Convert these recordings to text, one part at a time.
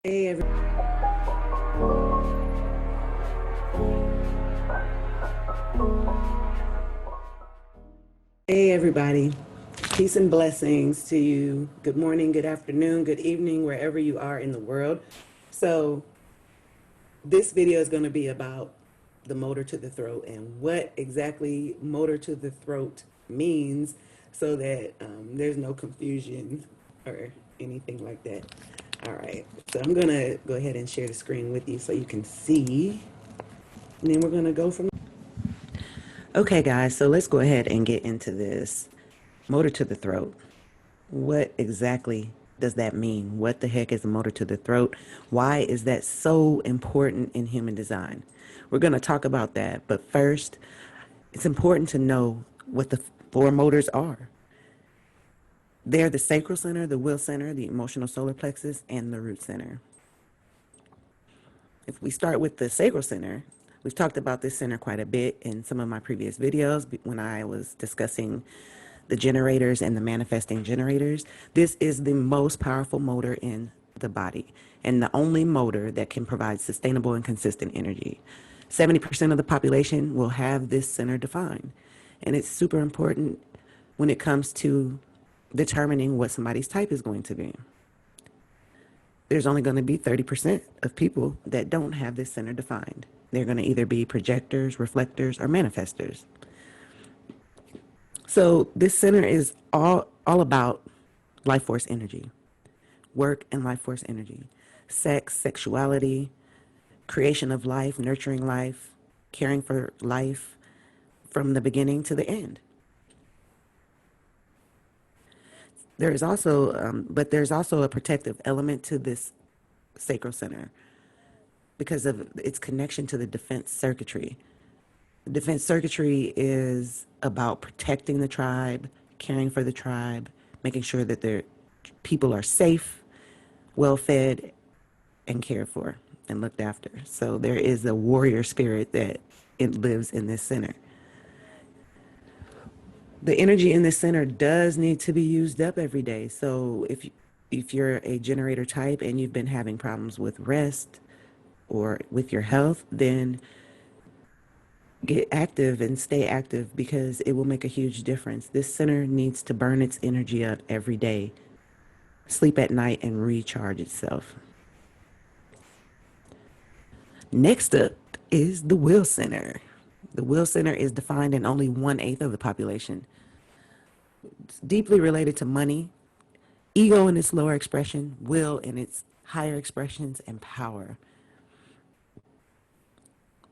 Hey, hey, everybody. Peace and blessings to you. Good morning, good afternoon, good evening, wherever you are in the world. So, this video is going to be about the motor to the throat and what exactly motor to the throat means so that there's no confusion or anything like that. All right. So, I'm going to go ahead and share the screen with you so you can see. And then we're going to go from. Okay, guys, so let's go ahead and get into this. Motor to the throat. What exactly does that mean? What the heck is a motor to the throat? Why is that so important in human design? We're going to talk about that. But first, it's important to know what the four motors are. They're the sacral center, the will center, the emotional solar plexus, and the root center. If we start with the sacral center, we've talked about this center quite a bit in some of my previous videos when I was discussing the generators and the manifesting generators. This is the most powerful motor in the body and the only motor that can provide sustainable and consistent energy. 70% of the population will have this center defined. And it's super important when it comes to determining what somebody's type is going to be. There's only going to be 30% of people that don't have this center defined. They're going to either be projectors, reflectors, or manifestors. So this center is all about life force energy, work and life force energy, sex, sexuality, creation of life, nurturing life, caring for life from the beginning to the end. There's also a protective element to this sacral center because of its connection to the defense circuitry. The defense circuitry is about protecting the tribe, caring for the tribe, making sure that their people are safe, well fed, and cared for and looked after. So there is a warrior spirit that it lives in this center. The energy in this center does need to be used up every day. So if you're a generator type and you've been having problems with rest or with your health, then get active and stay active because it will make a huge difference. This center needs to burn its energy up every day, sleep at night, and recharge itself. Next up is the will center. The will center is defined in only 1/8 of the population. It's deeply related to money, ego in its lower expression, will in its higher expressions, and power.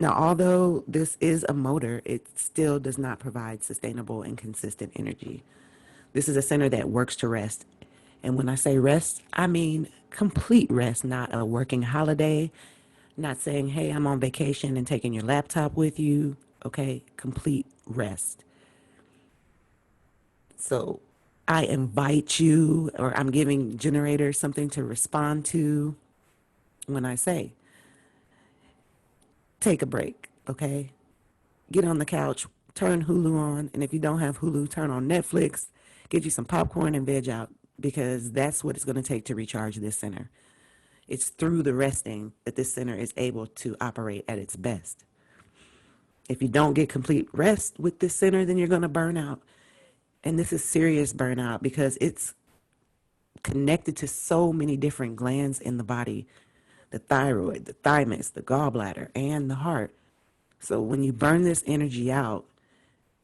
Now, although this is a motor, it still does not provide sustainable and consistent energy. This is a center that works to rest. And when I say rest, I mean complete rest, not a working holiday, not saying, hey, I'm on vacation and taking your laptop with you. Okay, complete rest. So I invite you, or I'm giving generators something to respond to when I say, take a break, okay? Get on the couch, turn Hulu on, and if you don't have Hulu, turn on Netflix, get you some popcorn and veg out, because that's what it's going to take to recharge this center. It's through the resting that this center is able to operate at its best. If you don't get complete rest with this center, then you're going to burn out. And this is serious burnout because it's connected to so many different glands in the body, the thyroid, the thymus, the gallbladder, and the heart. So when you burn this energy out,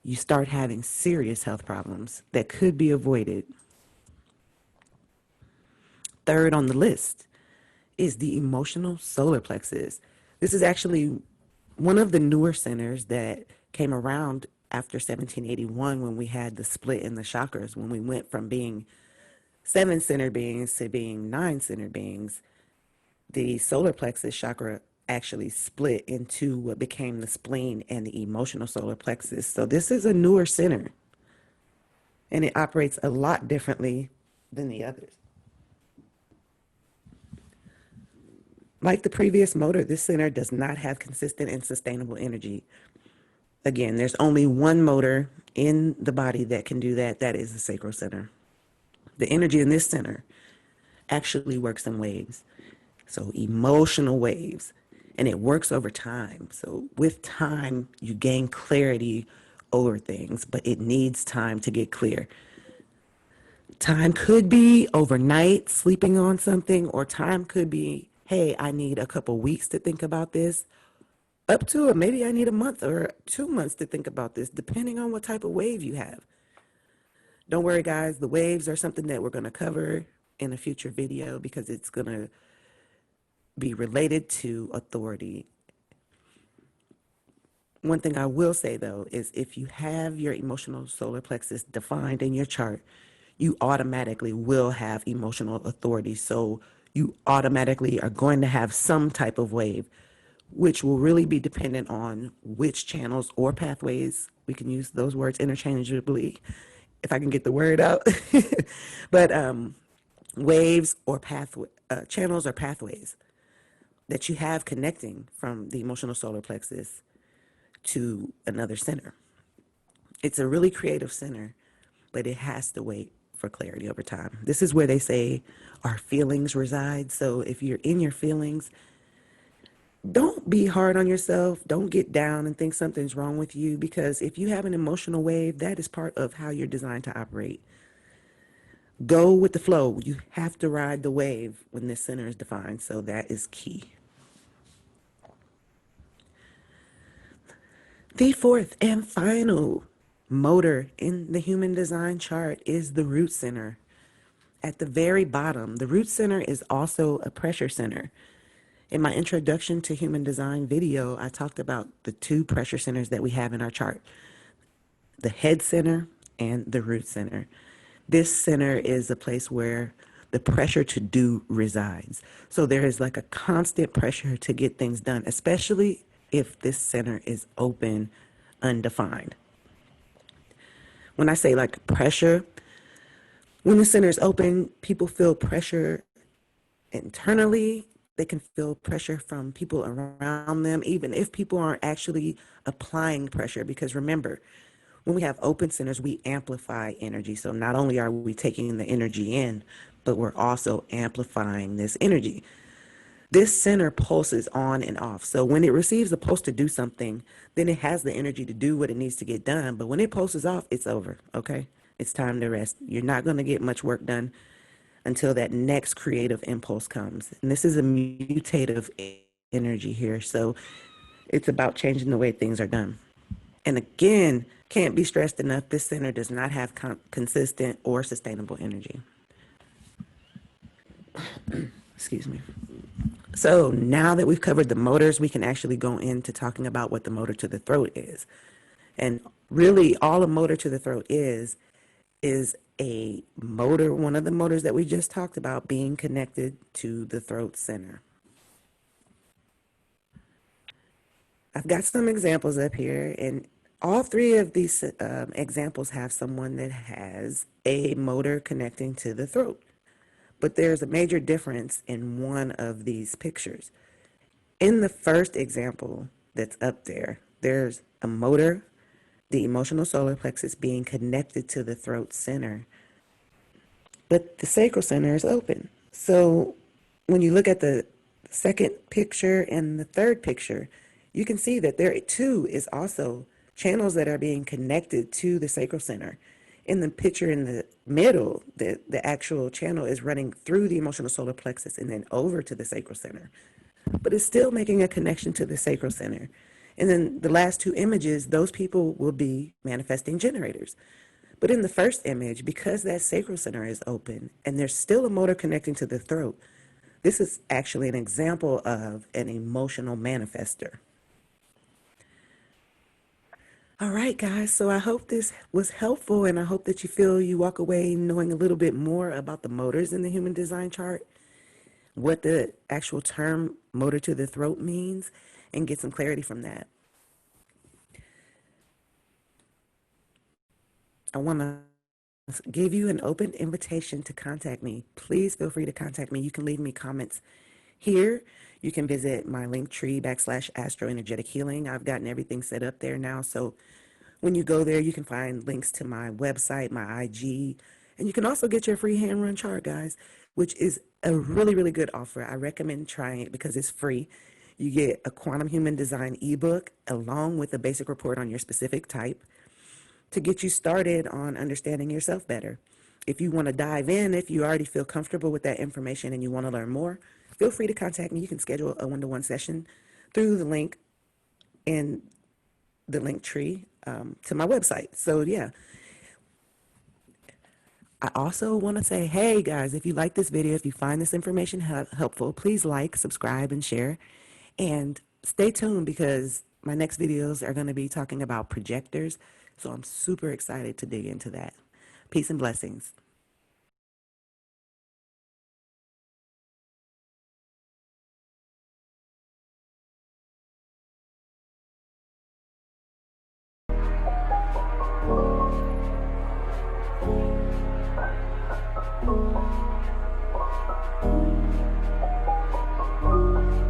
you start having serious health problems that could be avoided. Third on the list is the emotional solar plexus. This is actually one of the newer centers that came around after 1781 when we had the split in the chakras, when we went from being 7 center beings to being 9 center beings. The solar plexus chakra actually split into what became the spleen and the emotional solar plexus. So this is a newer center, and it operates a lot differently than the others. Like the previous motor, this center does not have consistent and sustainable energy. Again, there's only one motor in the body that can do that. That is the sacral center. The energy in this center actually works in waves. So emotional waves, and it works over time. So with time, you gain clarity over things, but it needs time to get clear. Time could be overnight sleeping on something, or time could be, hey, I need a couple weeks to think about this, up to it. Maybe I need a month or 2 months to think about this, depending on what type of wave you have. Don't worry, guys. The waves are something that we're going to cover in a future video because it's going to be related to authority. One thing I will say, though, is if you have your emotional solar plexus defined in your chart, you automatically will have emotional authority. So you automatically are going to have some type of wave, which will really be dependent on which channels or pathways. We can use those words interchangeably if I can get the word out. But waves or pathway, channels or pathways that you have connecting from the emotional solar plexus to another center. It's a really creative center, but it has to wait for clarity over time. This is where they say our feelings reside. So if you're in your feelings, don't be hard on yourself. Don't get down and think something's wrong with you, because if you have an emotional wave, that is part of how you're designed to operate. Go with the flow. You have to ride the wave when this center is defined. So that is key. The fourth and final motor in the human design chart is the root center. At the very bottom, the root center is also a pressure center. In my introduction to human design video, I talked about the two pressure centers that we have in our chart, the head center and the root center. This center is a place where the pressure to do resides. So there is like a constant pressure to get things done, especially if this center is open, undefined. When I say like pressure, when the center is open, people feel pressure internally. They can feel pressure from people around them, even if people aren't actually applying pressure. Because remember, when we have open centers, we amplify energy. So not only are we taking the energy in, but we're also amplifying this energy. This center pulses on and off. So when it receives a pulse to do something, then it has the energy to do what it needs to get done. But when it pulses off, it's over. Okay? It's time to rest. You're not going to get much work done until that next creative impulse comes. And this is a mutative energy here. So it's about changing the way things are done. And again, can't be stressed enough, this center does not have consistent or sustainable energy. Excuse me. So now that we've covered the motors, we can actually go into talking about what the motor to the throat is. And really, all a motor to the throat is a motor, one of the motors that we just talked about, being connected to the throat center. I've got some examples up here, and all three of these examples have someone that has a motor connecting to the throat. But there's a major difference in one of these pictures. In the first example that's up there, there's a motor, the emotional solar plexus, being connected to the throat center, but the sacral center is open. So when you look at the second picture and the third picture, you can see that there too is also channels that are being connected to the sacral center. In the picture in the middle, the actual channel is running through the emotional solar plexus and then over to the sacral center. But it's still making a connection to the sacral center. And then the last two images, those people will be manifesting generators. But in the first image, because that sacral center is open and there's still a motor connecting to the throat, this is actually an example of an emotional manifestor. All right, guys. So I hope this was helpful, and I hope that you feel you walk away knowing a little bit more about the motors in the human design chart, what the actual term motor to the throat means, and get some clarity from that. I want to give you an open invitation to contact me. Please feel free to contact me. You can leave me comments here. You can visit my Linktree /astroenergetic healing. I've gotten everything set up there now. So when you go there, you can find links to my website, my IG, and you can also get your free hand run chart, guys. which is a really, really good offer. I recommend trying it because it's free. You get a quantum human design ebook along with a basic report on your specific type to get you started on understanding yourself better. If you want to dive in, if you already feel comfortable with that information and you want to learn more, feel free to contact me. You can schedule a one-to-one session through the link in the link tree to my website. So yeah, I also want to say, hey guys, if you like this video, if you find this information helpful, please like, subscribe, and share. And stay tuned because my next videos are going to be talking about projectors. So I'm super excited to dig into that. Peace and blessings.